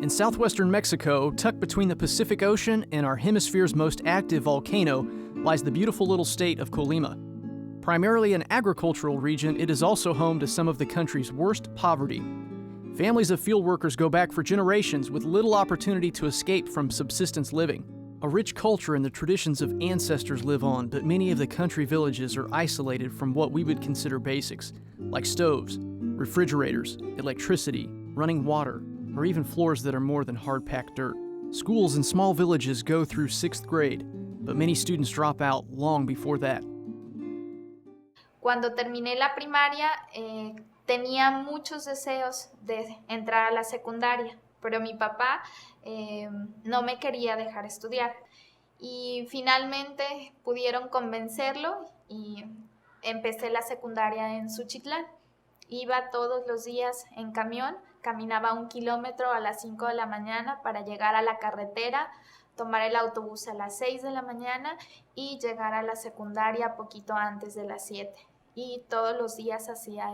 In southwestern Mexico, tucked between the Pacific Ocean and our hemisphere's most active volcano, lies the beautiful little state of Colima. Primarily an agricultural region, it is also home to some of the country's worst poverty. Families of field workers go back for generations with little opportunity to escape from subsistence living. A rich culture and the traditions of ancestors live on, but many of the country villages are isolated from what we would consider basics, like stoves, refrigerators, electricity, running water, or even floors that are more than hard-packed dirt. Schools in small villages go through 6th grade, but many students drop out long before that. Cuando terminé la primaria, tenía muchos deseos de entrar a la secundaria, pero mi papá no me quería dejar estudiar. Y finalmente pudieron convencerlo y empecé la secundaria en Suchitlán. Iba todos los días en camión, caminaba 1 kilómetro a las 5 de la mañana para llegar a la carretera, tomar el autobús a las 6 de la mañana y llegar a la secundaria poquito antes de las 7. Y todos los días hacía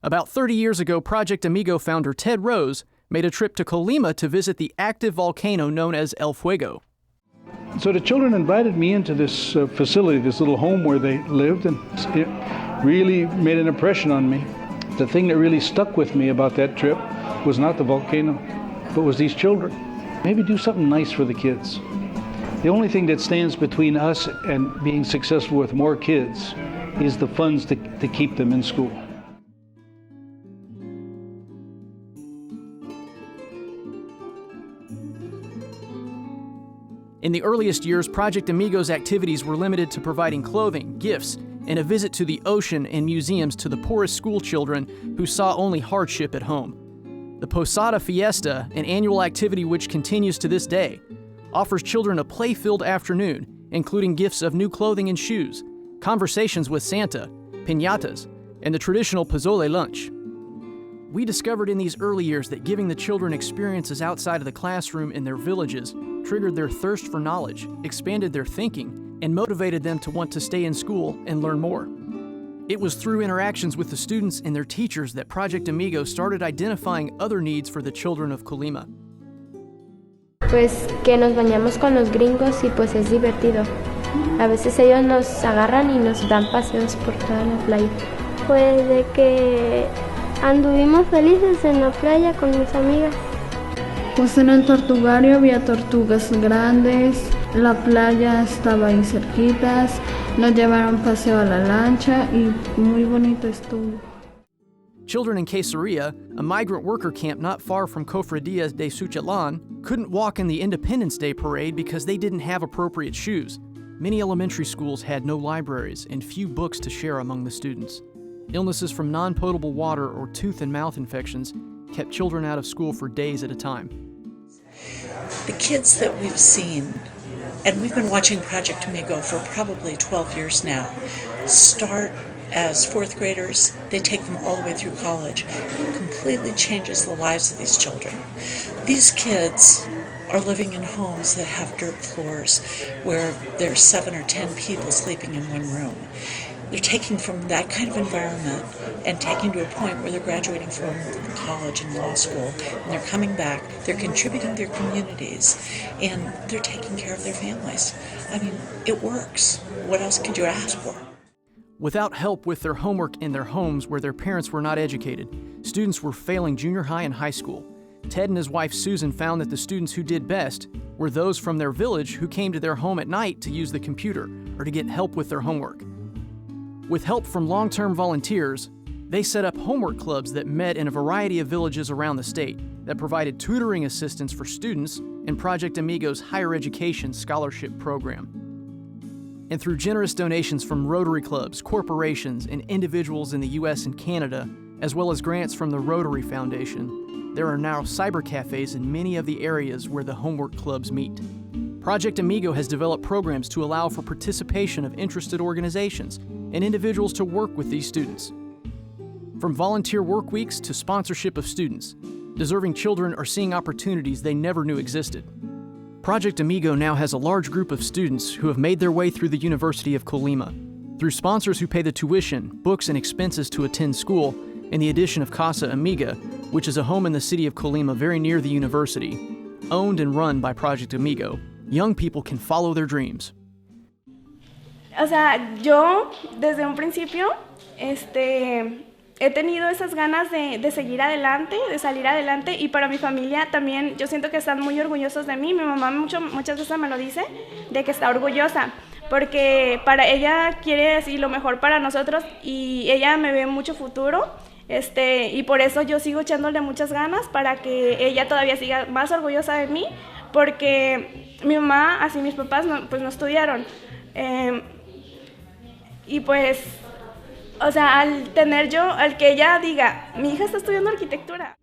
About 30 years ago, Project Amigo founder Ted Rose made a trip to Colima to visit the active volcano known as El Fuego. So the children invited me into this facility, this little home where they lived, and it really made an impression on me. The thing that really stuck with me about that trip was not the volcano, but was these children. Maybe do something nice for the kids. The only thing that stands between us and being successful with more kids is the funds to keep them in school. In the earliest years, Project Amigo's activities were limited to providing clothing, gifts, and a visit to the ocean and museums to the poorest school children who saw only hardship at home. The Posada Fiesta, an annual activity which continues to this day, offers children a play-filled afternoon, including gifts of new clothing and shoes, conversations with Santa, piñatas, and the traditional pozole lunch. We discovered in these early years that giving the children experiences outside of the classroom in their villages triggered their thirst for knowledge, expanded their thinking, and motivated them to want to stay in school and learn more. It was through interactions with the students and their teachers that Project Amigo started identifying other needs for the children of Colima. Pues que nos bañamos con los gringos y pues es divertido. A veces ellos nos agarran y nos dan paseos por toda la playa. Pues de que anduvimos felices en la playa con mis amigas. Pues en el tortugario había tortugas grandes, la playa estaba ahí cerquitas, nos llevaron paseo a la lancha y muy bonito estuvo. Children in Quesaria, a migrant worker camp not far from Cofradías de Suchitlán, couldn't walk in the Independence Day parade because they didn't have appropriate shoes. Many elementary schools had no libraries and few books to share among the students. Illnesses from non-potable water or tooth and mouth infections kept children out of school for days at a time. The kids that we've seen, and we've been watching Project Amigo for probably 12 years now, start as 4th graders. They take them all the way through college. It completely changes the lives of these children. These kids are living in homes that have dirt floors where there's 7 or 10 people sleeping in one room. They're taking from that kind of environment and taking to a point where they're graduating from college and law school, and they're coming back, they're contributing to their communities, and they're taking care of their families. I mean, it works. What else could you ask for? Without help with their homework in their homes where their parents were not educated, students were failing junior high and high school. Ted and his wife Susan found that the students who did best were those from their village who came to their home at night to use the computer or to get help with their homework. With help from long-term volunteers, they set up homework clubs that met in a variety of villages around the state that provided tutoring assistance for students in Project Amigo's higher education scholarship program. And through generous donations from Rotary clubs, corporations, and individuals in the U.S. and Canada, as well as grants from the Rotary Foundation, there are now cyber cafes in many of the areas where the homework clubs meet. Project Amigo has developed programs to allow for participation of interested organizations and individuals to work with these students. From volunteer work weeks to sponsorship of students, deserving children are seeing opportunities they never knew existed. Project Amigo now has a large group of students who have made their way through the University of Colima. Through sponsors who pay the tuition, books, and expenses to attend school, and the addition of Casa Amiga, which is a home in the city of Colima very near the university, owned and run by Project Amigo, young people can follow their dreams. O sea, yo desde un principio he tenido esas ganas de seguir adelante, de salir adelante, y para mi familia también yo siento que están muy orgullosos de mí. Mi mamá muchas veces me lo dice, de que está orgullosa, porque para ella quiere decir lo mejor para nosotros y ella me ve mucho futuro, y por eso yo sigo echándole muchas ganas para que ella todavía siga más orgullosa de mí, porque mi mamá, así mis papás, no estudiaron. Y pues, o sea, al que ella diga, mi hija está estudiando arquitectura.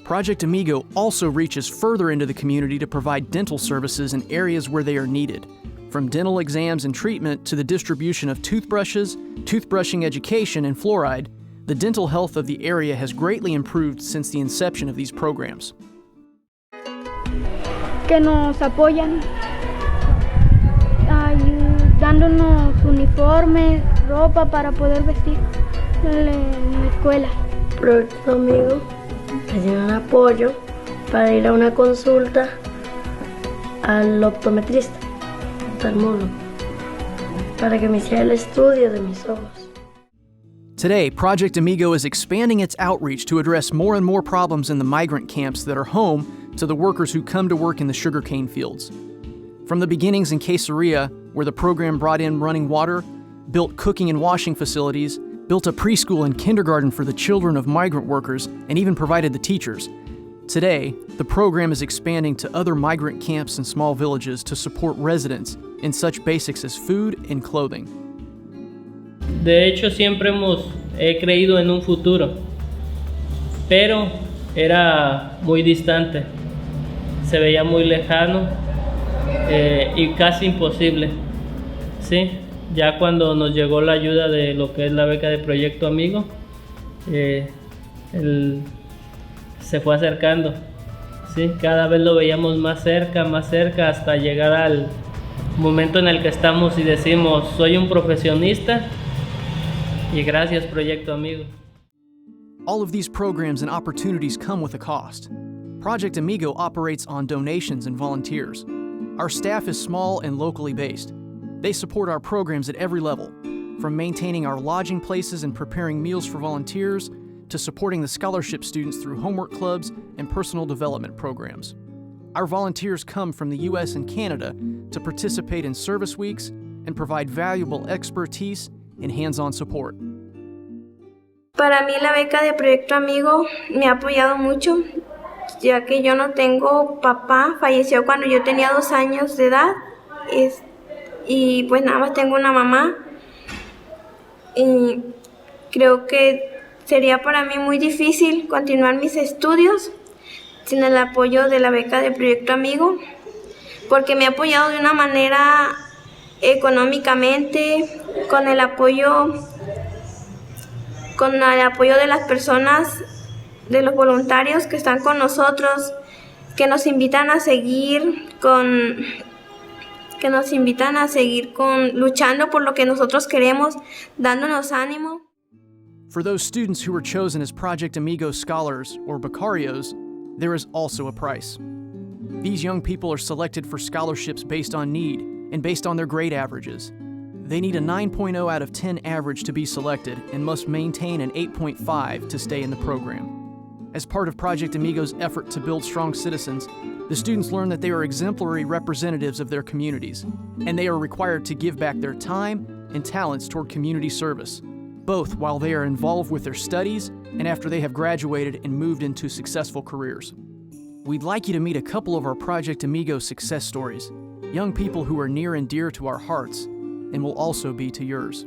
Project Amigo also reaches further into the community to provide dental services in areas where they are needed. From dental exams and treatment to the distribution of toothbrushes, toothbrushing education, and fluoride, the dental health of the area has greatly improved since the inception of these programs. Que nos apoyan, dándonos uniformes, ropa para poder vestir en la escuela. Proyecto Amigo me dio un apoyo para ir a una consulta al optometrista, oftalmólogo, para que me hiciera el estudio de mis ojos. Today, Project Amigo is expanding its outreach to address more and more problems in the migrant camps that are home to the workers who come to work in the sugarcane fields. From the beginnings in Quesaria, where the program brought in running water, built cooking and washing facilities, built a preschool and kindergarten for the children of migrant workers, and even provided the teachers. Today, the program is expanding to other migrant camps and small villages to support residents in such basics as food and clothing. De hecho, siempre he creído en un futuro, pero era muy distante, se veía muy lejano y casi imposible, ¿sí? Ya cuando nos llegó la ayuda de lo que es la beca de Proyecto Amigo, se fue acercando, ¿sí? Cada vez lo veíamos más cerca, hasta llegar al momento en el que estamos y decimos, soy un profesionista y gracias Proyecto Amigo. All of these programs and opportunities come with a cost. Project Amigo operates on donations and volunteers. Our staff is small and locally based. They support our programs at every level, from maintaining our lodging places and preparing meals for volunteers, to supporting the scholarship students through homework clubs and personal development programs. Our volunteers come from the US and Canada to participate in service weeks and provide valuable expertise and hands-on support. Para mí la beca de Proyecto Amigo me ha apoyado mucho, ya que yo no tengo papá, falleció cuando yo tenía 2 años de edad, y pues nada más tengo una mamá, y creo que sería para mí muy difícil continuar mis estudios sin el apoyo de la beca de Proyecto Amigo, porque me ha apoyado de una manera económicamente, con el apoyo de las personas, de los voluntarios que están con nosotros, que nos invitan a seguir luchando por lo que nosotros queremos, dándonos ánimo. For those students who were chosen as Project Amigo scholars or becarios, there is also a price. These young people are selected for scholarships based on need and based on their grade averages. They need a 9.0 out of 10 average to be selected and must maintain an 8.5 to stay in the program. As part of Project Amigo's effort to build strong citizens, the students learn that they are exemplary representatives of their communities, and they are required to give back their time and talents toward community service, both while they are involved with their studies and after they have graduated and moved into successful careers. We'd like you to meet a couple of our Project Amigo success stories, young people who are near and dear to our hearts and will also be to yours.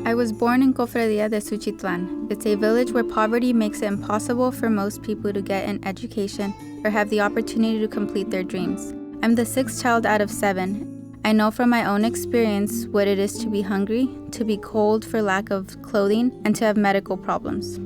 I was born in Cofradía de Suchitlan. It's a village where poverty makes it impossible for most people to get an education or have the opportunity to complete their dreams. I'm the 6th child out of 7. I know from my own experience what it is to be hungry, to be cold for lack of clothing, and to have medical problems.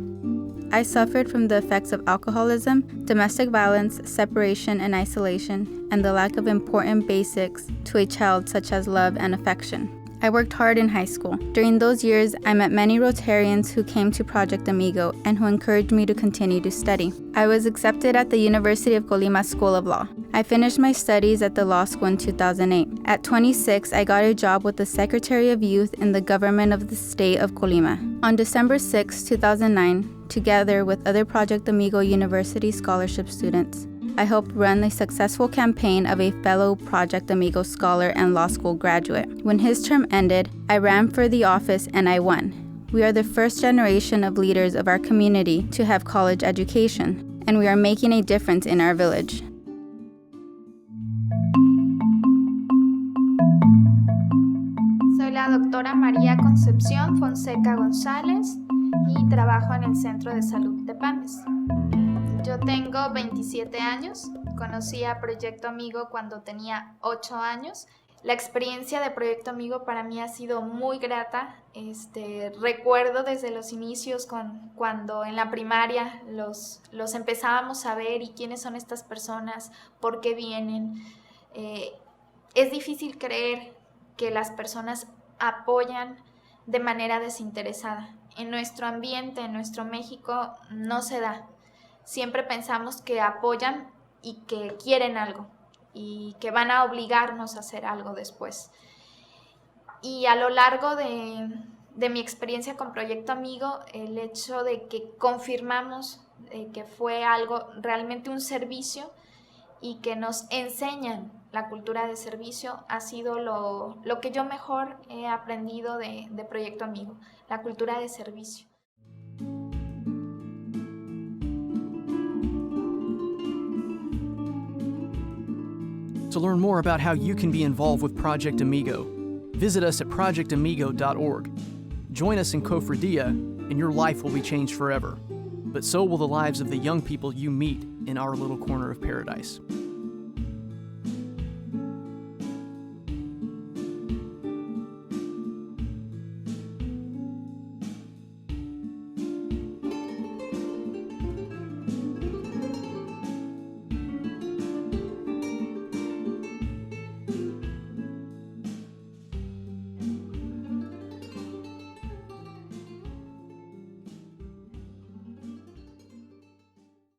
I suffered from the effects of alcoholism, domestic violence, separation and isolation, and the lack of important basics to a child such as love and affection. I worked hard in high school. During those years, I met many Rotarians who came to Project Amigo and who encouraged me to continue to study. I was accepted at the University of Colima School of Law. I finished my studies at the law school in 2008. At 26, I got a job with the Secretary of Youth in the government of the state of Colima. On December 6, 2009, together with other Project Amigo University scholarship students, I helped run the successful campaign of a fellow Project Amigo scholar and law school graduate. When his term ended, I ran for the office and I won. We are the first generation of leaders of our community to have college education, and we are making a difference in our village. Soy la doctora María Concepción Fonseca González y trabajo en el Centro de Salud de Pandes. Yo tengo 27 años, conocí a Proyecto Amigo cuando tenía 8 años. La experiencia de Proyecto Amigo para mí ha sido muy grata. Recuerdo desde los inicios cuando en la primaria los empezábamos a ver y quiénes son estas personas, por qué vienen. Es difícil creer que las personas apoyan de manera desinteresada. En nuestro ambiente, en nuestro México, no se da. Siempre pensamos que apoyan y que quieren algo y que van a obligarnos a hacer algo después. Y a lo largo de mi experiencia con Proyecto Amigo, el hecho de que confirmamos que fue algo, realmente un servicio y que nos enseñan la cultura de servicio ha sido lo que yo mejor he aprendido de Proyecto Amigo, la cultura de servicio. To learn more about how you can be involved with Project Amigo, visit us at projectamigo.org. Join us in Cofradia, and your life will be changed forever. But so will the lives of the young people you meet in our little corner of paradise.